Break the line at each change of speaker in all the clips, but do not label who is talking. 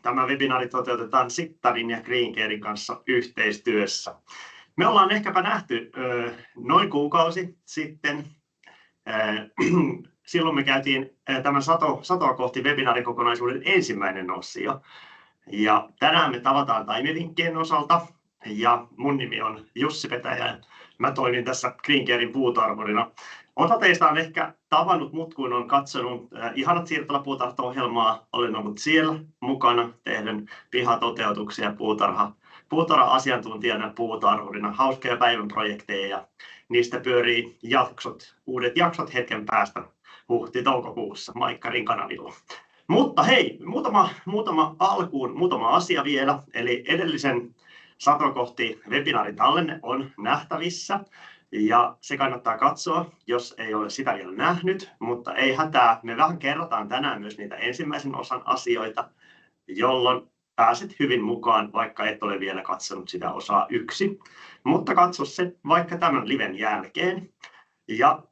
Tämä webinaari toteutetaan Sittarin ja Greencarein kanssa yhteistyössä. Me ollaan ehkäpä nähty noin kuukausi sitten. Silloin me käytiin tämän satoa kohti webinaarikokonaisuuden ensimmäinen osio. Ja tänään me tavataan Taimivinkkien osalta. Ja mun nimi on Jussi Petäjä ja mä toimin tässä Greencarein puutarhurina. Osa teistä on ehkä tavannut mut, kun on katsonut Ihanat siirtolapuutarha-ohjelmaa. Olen ollut siellä mukana tehden pihatoteutuksia puutarha-asiantuntijana puutarhurina. Hauskoja päivän projekteja ja niistä pyörii uudet jaksot hetken päästä huhti-toukokuussa Maikkarin kanavilla. Mutta hei, muutama asia vielä. Eli edellisen Sato kohti webinaarin tallenne on nähtävissä. Ja se kannattaa katsoa, jos ei ole sitä vielä nähnyt, mutta ei hätää. Me vähän kerrotaan tänään myös niitä ensimmäisen osan asioita, jolloin pääset hyvin mukaan, vaikka et ole vielä katsonut sitä osaa 1. Mutta katso se vaikka tämän liven jälkeen. Ja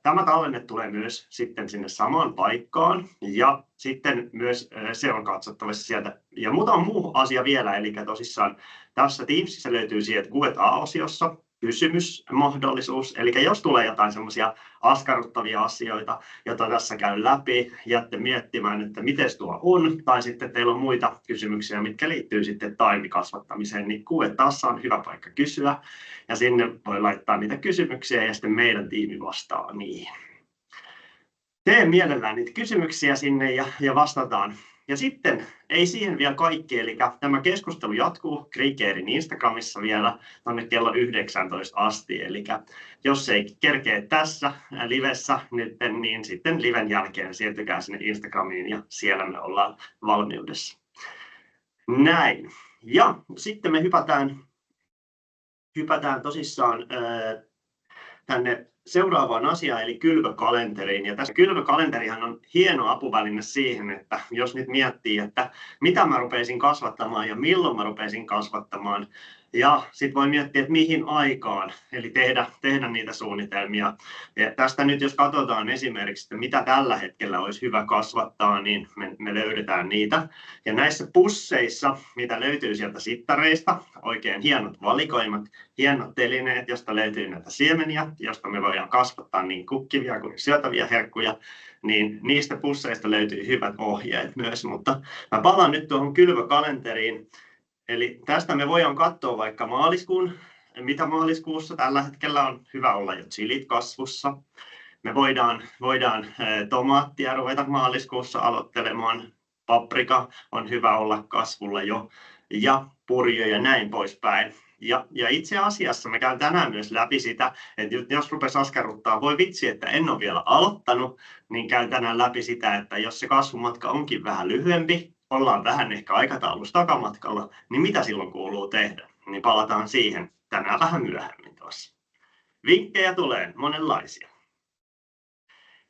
tämä tallenne tulee myös sitten sinne samaan paikkaan ja sitten myös se on katsottavissa sieltä. Ja muutama muu asia vielä, eli tosissaan tässä Teamsissa löytyy sieltä Q&A-osiossa kysymysmahdollisuus. Eli jos tulee jotain semmoisia askarruttavia asioita, joita tässä käyn läpi, jäätte miettimään, että miten tuo on, tai sitten teillä on muita kysymyksiä, mitkä liittyy sitten taimikasvattamiseen, niin Q&A:ssa on hyvä paikka kysyä, ja sinne voi laittaa niitä kysymyksiä, ja sitten meidän tiimi vastaa niihin. Teen mielellään niitä kysymyksiä sinne ja vastataan. Ja sitten ei siihen vielä kaikki, eli tämä keskustelu jatkuu Greencarein Instagramissa vielä tuonne kello 19 asti. Eli jos ei kerkeä tässä livessä nyt, niin sitten liven jälkeen siirtykää sinne Instagramiin ja siellä me ollaan valmiudessa. Näin. Ja sitten me hypätään tosissaan tänne seuraavaan asiaan, eli kylvökalenteriin. Ja tässä kylvökalenterihan on hieno apuväline siihen, että jos nyt miettii, että mitä mä rupeisin kasvattamaan ja milloin mä rupeisin kasvattamaan. Ja sitten voi miettiä, että mihin aikaan, eli tehdä niitä suunnitelmia. Ja tästä nyt jos katsotaan esimerkiksi, että mitä tällä hetkellä olisi hyvä kasvattaa, niin me löydetään niitä. Ja näissä pusseissa, mitä löytyy sieltä sittareista, oikein hienot valikoimat, hienot telineet, josta löytyy näitä siemeniä, josta me voidaan kasvattaa niin kukkivia kuin syötäviä herkkuja, niin niistä pusseista löytyy hyvät ohjeet myös. Mutta mä palaan nyt tuohon kylvökalenteriin. Eli tästä me voidaan katsoa vaikka mitä maaliskuussa tällä hetkellä on hyvä olla jo chilit kasvussa. Me voidaan tomaattia ruveta maaliskuussa aloittelemaan. Paprika on hyvä olla kasvulla jo ja purjo ja näin poispäin. Ja itse asiassa me käyn tänään myös läpi sitä, että jos rupesi askarruttaa, voi vitsi, että en ole vielä aloittanut, niin käyn tänään läpi sitä, että jos se kasvumatka onkin vähän lyhyempi, ollaan vähän ehkä aikataulussa takamatkalla, niin mitä silloin kuuluu tehdä? Niin palataan siihen tänään vähän myöhemmin tuossa. Vinkkejä tulee monenlaisia.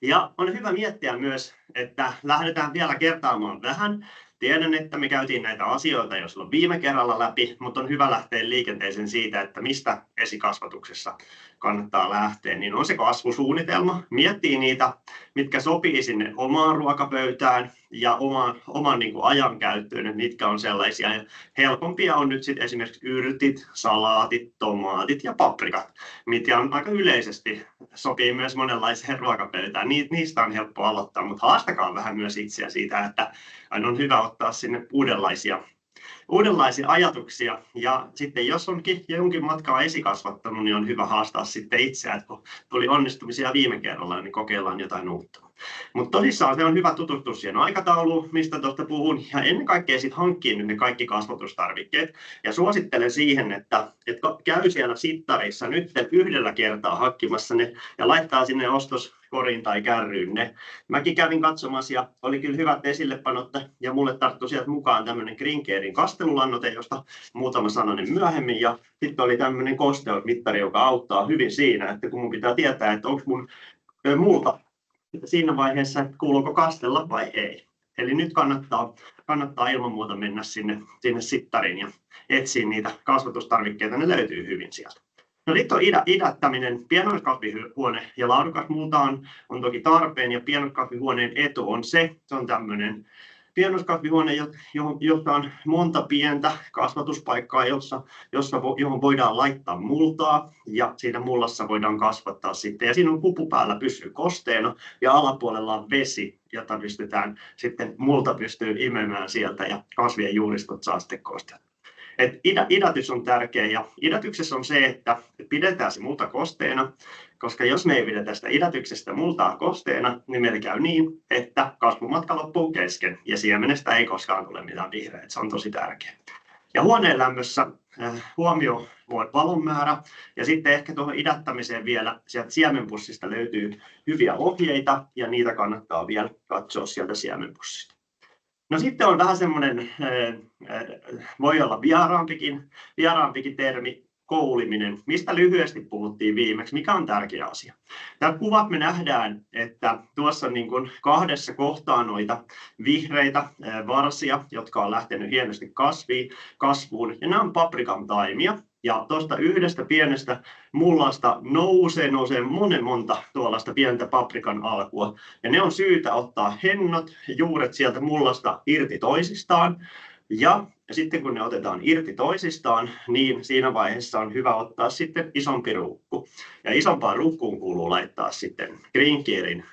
Ja on hyvä miettiä myös, että lähdetään vielä kertaamaan vähän. Tiedän, että me käytiin näitä asioita jo silloin viime kerralla läpi, mutta on hyvä lähteä liikenteeseen siitä, että mistä esikasvatuksessa kannattaa lähteä. Niin on se kasvusuunnitelma, miettii niitä, mitkä sopii sinne omaan ruokapöytään ja oman niin kuin ajankäyttöön, että mitkä on sellaisia. Ja helpompia on nyt sitten esimerkiksi yrtit, salaatit, tomaatit ja paprikat, mitkä on aika yleisesti sopii myös monenlaiseen ruokapöytään. Niistä on helppo aloittaa, mutta haastakaa vähän myös itseä siitä, että aina on hyvä ottaa sinne uudenlaisia ajatuksia. Ja sitten jos onkin jonkin matkaa esikasvattanut, niin on hyvä haastaa sitten itseä, että kun tuli onnistumisia viime kerralla, niin kokeillaan jotain uutta. Mutta tosissaan se on hyvä tutustua siihen aikatauluun, mistä tuosta puhun, ja ennen kaikkea sitten hankkii nyt ne kaikki kasvatustarvikkeet. Ja suosittelen siihen, että käy siellä sittarissa nyt yhdellä kertaa hankkimassa ne ja laittaa sinne ostoskoriin tai kärryyn ne. Mäkin kävin katsomassa ja oli kyllä hyvät esillepanot ja mulle tarttui sieltä mukaan tämmöinen Greencarein kastelulannoite, josta muutama sananen myöhemmin. Ja sitten oli tämmöinen kosteusmittari, joka auttaa hyvin siinä, että kun mun pitää tietää, että onko mun multa siinä vaiheessa, että kuuluuko kastella vai ei. Eli nyt kannattaa ilman muuta mennä sinne sittariin ja etsiä niitä kasvatustarvikkeita, ne löytyy hyvin sieltä. No sitten on idättäminen, pienoiskasvihuone ja laadukas multa on toki tarpeen, ja pienoiskasvihuoneen etu on se on tämmöinen pienoiskasvihuone, jossa on monta pientä kasvatuspaikkaa, johon voidaan laittaa multaa ja siinä mullassa voidaan kasvattaa sitten. Ja siinä on kupu päällä pysyy kosteena ja alapuolella on vesi, jota pystytään sitten multa pystyy imemään sieltä ja kasvien juuristot saa sitten kosteutta. Idätys on tärkeä ja idätyksessä on se, että pidetään se multa kosteena, koska jos me ei pidetä sitä idätyksestä multaa kosteena, niin meillä käy niin, että kasvumatka loppuu kesken ja siemenestä ei koskaan tule mitään vihreää. Se on tosi tärkeää. Ja huoneen lämmössä huomio valon määrä ja sitten ehkä tuohon idättämiseen vielä sieltä siemenpussista löytyy hyviä ohjeita ja niitä kannattaa vielä katsoa sieltä siemenpussista. No sitten on vähän semmoinen, voi olla vieraampikin termi, kouliminen, mistä lyhyesti puhuttiin viimeksi, mikä on tärkeä asia. Täällä kuvat me nähdään, että tuossa niin kuin kahdessa kohtaa noita vihreitä varsia, jotka on lähtenyt hienosti kasvuun, ja nämä on paprikan taimia. Ja tuosta yhdestä pienestä mullasta nousee monta tuollaista pientä paprikan alkua. Ja ne on syytä ottaa hennot ja juuret sieltä mullasta irti toisistaan. Ja sitten kun ne otetaan irti toisistaan, niin siinä vaiheessa on hyvä ottaa sitten isompi ruukku. Ja isompaan ruukkuun kuuluu laittaa sitten Green Carein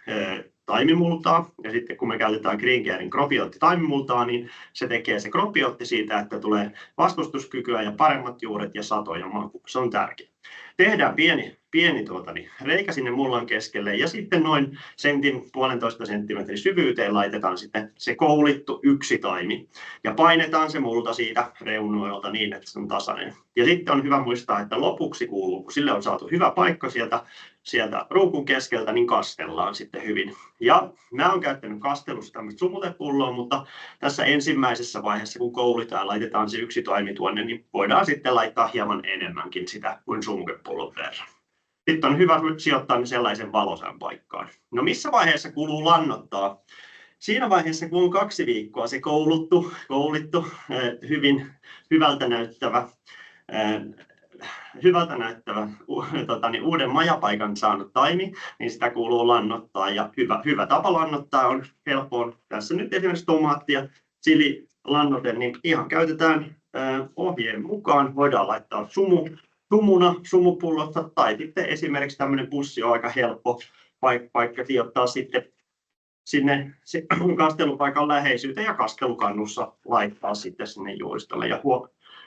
taimimultaa. Ja sitten kun me käytetään Green Carein kropiootti-taimimultaa, niin se tekee se kropiootti siitä, että tulee vastustuskykyä ja paremmat juuret ja sato ja maku. Se on tärkeää. Tehdään pieni reikä sinne mullan keskelle ja sitten noin 1,5 senttimetrin syvyyteen laitetaan sitten se koulittu yksi taimi ja painetaan se multa siitä reunoilta niin, että se on tasainen. Ja sitten on hyvä muistaa, että lopuksi kuuluu, kun sille on saatu hyvä paikka sieltä ruukun keskeltä, niin kastellaan sitten hyvin. Ja mä oon käyttänyt kastelussa tämmöistä sumutepulloa, mutta tässä ensimmäisessä vaiheessa, kun koulitaan, laitetaan se yksi taimi tuonne, niin voidaan sitten laittaa hieman enemmänkin sitä kuin sumukepullon verran. Sitten on hyvä sijoittaa ne sellaisen valoisan paikkaan. No missä vaiheessa kuluu lannottaa? Siinä vaiheessa, kun on 2 viikkoa se koulittu hyvin hyvältä näyttävä uuden majapaikan saanut taimi, niin sitä kuuluu lannottaa. Ja hyvä tapa lannottaa on helppoa. Tässä nyt esimerkiksi tomaatti ja chili lannote, niin ihan käytetään ohjeen mukaan. Voidaan laittaa sumuna sumupullosta tai sitten esimerkiksi tämmöinen pussi on aika helppo paikka sijoittaa sitten sinne kastelupaikan läheisyyteen ja kastelukannussa laittaa sitten sinne juuristolle ja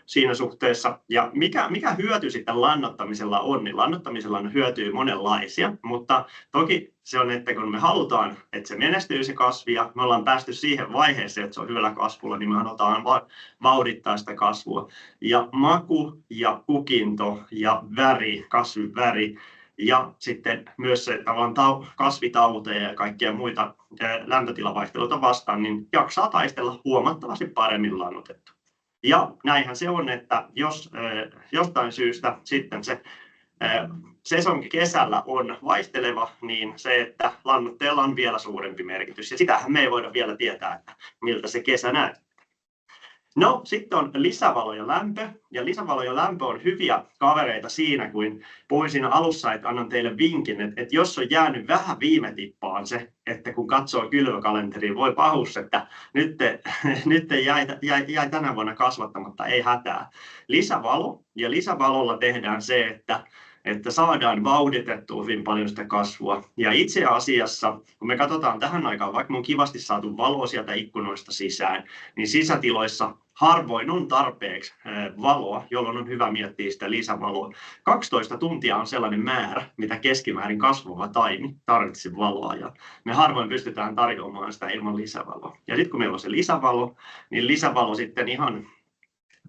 siinä suhteessa. Ja mikä hyöty sitten lannoittamisella on, niin lannoittamisella on hyötyä monenlaisia, mutta toki se on, että kun me halutaan, että se menestyy se kasvi ja me ollaan päästy siihen vaiheeseen, että se on hyvällä kasvulla, niin me halutaan vauhdittaa sitä kasvua. Ja maku ja kukinto ja kasvin väri ja sitten myös se kasvitauteja ja kaikkia muita lämpötilavaihteluita vastaan, niin jaksaa taistella huomattavasti paremmin lannoitettu. Ja näinhän se on, että jos jostain syystä sitten se sesonki kesällä on vaihteleva, niin se, että lannoitteella on vielä suurempi merkitys. Ja sitähän me ei voida vielä tietää, että miltä se kesä näyttää. No, sitten on lisävalo ja lämpö. Ja lisävalo ja lämpö on hyviä kavereita siinä, kuin puhuin siinä alussa, että annan teille vinkin, että jos on jäänyt vähän viime tippaan se, että kun katsoo kylvökalenteriin, voi pahus, että nyt jäi tänä vuonna kasvattamatta, ei hätää. Lisävalo, ja lisävalolla tehdään se, että saadaan vauhditettua hyvin paljon sitä kasvua. Ja itse asiassa, kun me katsotaan tähän aikaan, vaikka me on kivasti saatu valoa sieltä ikkunoista sisään, niin sisätiloissa harvoin on tarpeeksi valoa, jolloin on hyvä miettiä sitä lisävaloa. 12 tuntia on sellainen määrä, mitä keskimäärin kasvava taimi tarvitsee valoa, ja me harvoin pystytään tarjoamaan sitä ilman lisävaloa. Ja sitten kun meillä on se lisävalo, niin lisävalo sitten ihan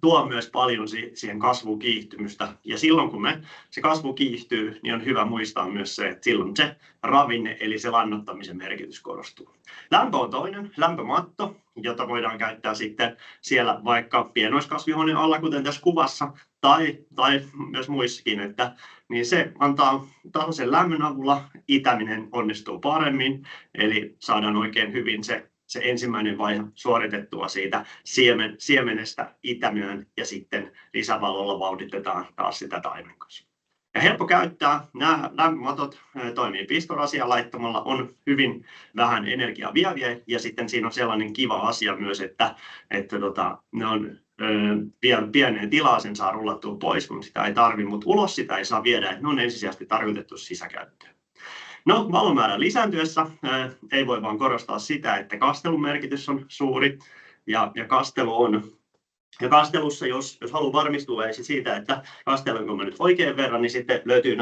tuo myös paljon siihen kasvun kiihtymystä. Ja silloin kun se kasvu kiihtyy, niin on hyvä muistaa myös se, että silloin se ravinne eli se lannoittamisen merkitys korostuu. Lämpö on toinen, lämpömatto, jota voidaan käyttää sitten siellä vaikka pienoiskasvihuoneen alla, kuten tässä kuvassa, tai myös muissakin, että niin se antaa tällaisen lämmön avulla itäminen onnistuu paremmin, eli saadaan oikein hyvin se ensimmäinen vaihe suoritettua siitä siemenestä itämyön ja sitten lisävalolla vauhditetaan taas sitä taimenkasvua. Ja helppo käyttää. Nämä lämpömatot toimii pistorasian laittamalla, on hyvin vähän energiaa vieviä ja sitten siinä on sellainen kiva asia myös, että ne on vielä pieneen tilaa, sen saa rullattua pois, kun sitä ei tarvitse, mutta ulos sitä ei saa viedä, että ne on ensisijaisesti tarkoitettu sisäkäyttöön. No, valomäärän lisääntyessä ei voi vaan korostaa sitä, että kastelun merkitys on suuri ja kastelussa, jos haluaa varmistua siitä, että kastelenko mä nyt oikein verran, niin sitten löytyy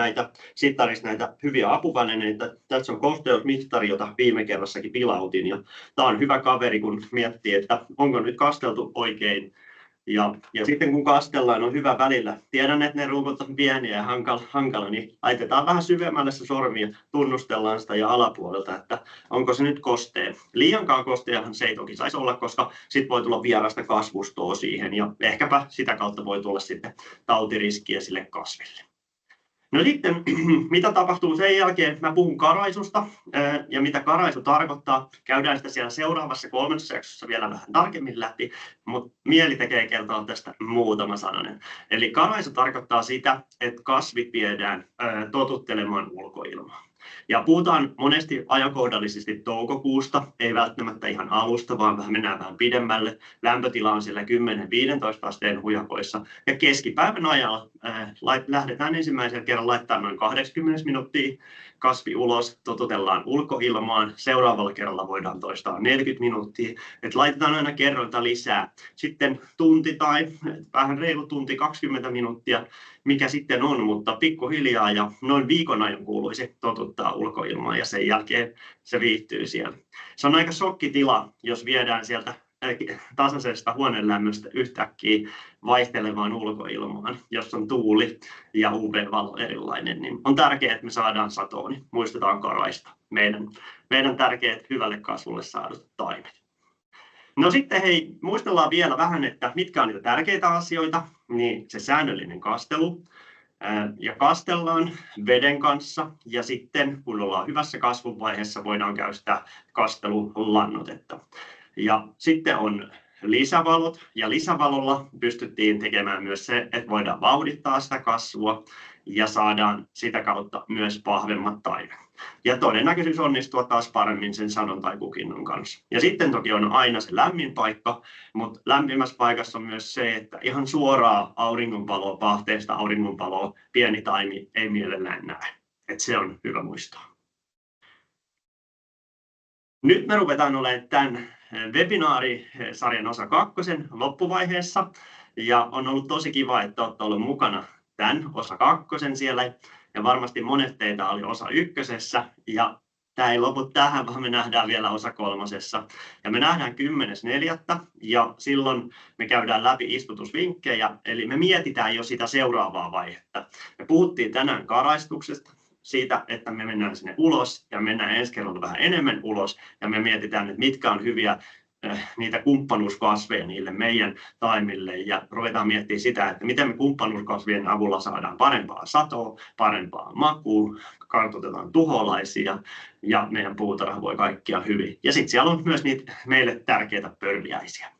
sittarista näitä hyviä apuvälineitä. Tässä on kosteusmittari, jota viime kerrassakin pilautin. Ja tämä on hyvä kaveri, kun miettii, että onko nyt kasteltu oikein. Ja sitten kun kastellaan, on hyvä välillä. Tiedän, että ne ruukot on pieniä ja hankala, niin laitetaan vähän syvemmälle se sormi ja tunnustellaan sitä ja alapuolelta, että onko se nyt kostea. Liiankaan kosteahan se ei toki saisi olla, koska sitten voi tulla vierasta kasvustoa siihen ja ehkäpä sitä kautta voi tulla sitten tautiriskiä sille kasville. No sitten, mitä tapahtuu sen jälkeen? Mä puhun karaisusta ja mitä karaisu tarkoittaa. Käydään sitä siellä seuraavassa 3. jaksossa vielä vähän tarkemmin läpi, mutta mieli tekee kertoa tästä muutama sananen. Eli karaisu tarkoittaa sitä, että kasvit viedään totuttelemaan ulkoilmaa. Ja puhutaan monesti ajankohdallisesti toukokuusta, ei välttämättä ihan alusta, vaan mennään vähän pidemmälle. Lämpötila on siellä 10-15 asteen hujakoissa. Ja keskipäivän ajalla lähdetään ensimmäisen kerran laittaa noin 80 minuuttia kasvi ulos, totutellaan ulkoilmaan. Seuraavalla kerralla voidaan toistaa 40 minuuttia. Et laitetaan aina kerrointa lisää. Sitten tunti tai vähän reilu tunti, 20 minuuttia, mikä sitten on, mutta pikkuhiljaa ja noin viikon ajan kuuluisi totuttaa ulkoilmaa ja sen jälkeen se viihtyy siellä. Se on aika shokkitila, jos viedään sieltä tasaisesta huoneenlämmöstä yhtäkkiä vaihtelevaan ulkoilmaan, jos on tuuli ja UV-valo erilainen, niin on tärkeää, että me saadaan satoa, niin muistetaan karaista, meidän tärkeät hyvälle kasvulle saadut taimet. No sitten hei, muistellaan vielä vähän, että mitkä on niitä tärkeitä asioita, niin se säännöllinen kastelu. Ja kastellaan veden kanssa ja sitten kun ollaan hyvässä kasvuvaiheessa voidaan käyttää kastelulannoitetta. Ja sitten on lisävalot ja lisävalolla pystyttiin tekemään myös se, että voidaan vauhdittaa sitä kasvua ja saadaan sitä kautta myös vahvemmat taimet. Ja todennäköisyys onnistua taas paremmin sen sadon tai kukinnon kanssa. Ja sitten toki on aina se lämmin paikka, mutta lämpimässä paikassa on myös se, että ihan suoraa auringonvaloa, pahteesta auringonvaloa pieni taimi ei mielellään näe. Että se on hyvä muistaa. Nyt me ruvetaan olemaan tämän webinaarisarjan osa 2 loppuvaiheessa. Ja on ollut tosi kiva, että olette olleet mukana tämän osa 2 siellä. Ja varmasti monet teitä oli osa 1. Ja tämä ei lopu tähän, vaan me nähdään vielä osa 3. Ja me nähdään 10.4. ja silloin me käydään läpi istutusvinkkejä. Eli me mietitään jo sitä seuraavaa vaihetta. Me puhuttiin tänään karaistuksesta, siitä, että me mennään sinne ulos ja mennään ensi kerralla vähän enemmän ulos. Ja me mietitään, että mitkä on hyviä niitä kumppanuuskasveja niille meidän taimille ja ruvetaan miettimään sitä, että miten me kumppanuuskasvien avulla saadaan parempaa satoa, parempaa makua, kartoitetaan tuholaisia ja meidän puutarha voi kaikkia hyvin. Ja sitten siellä on myös niitä meille tärkeitä pörliäisiä.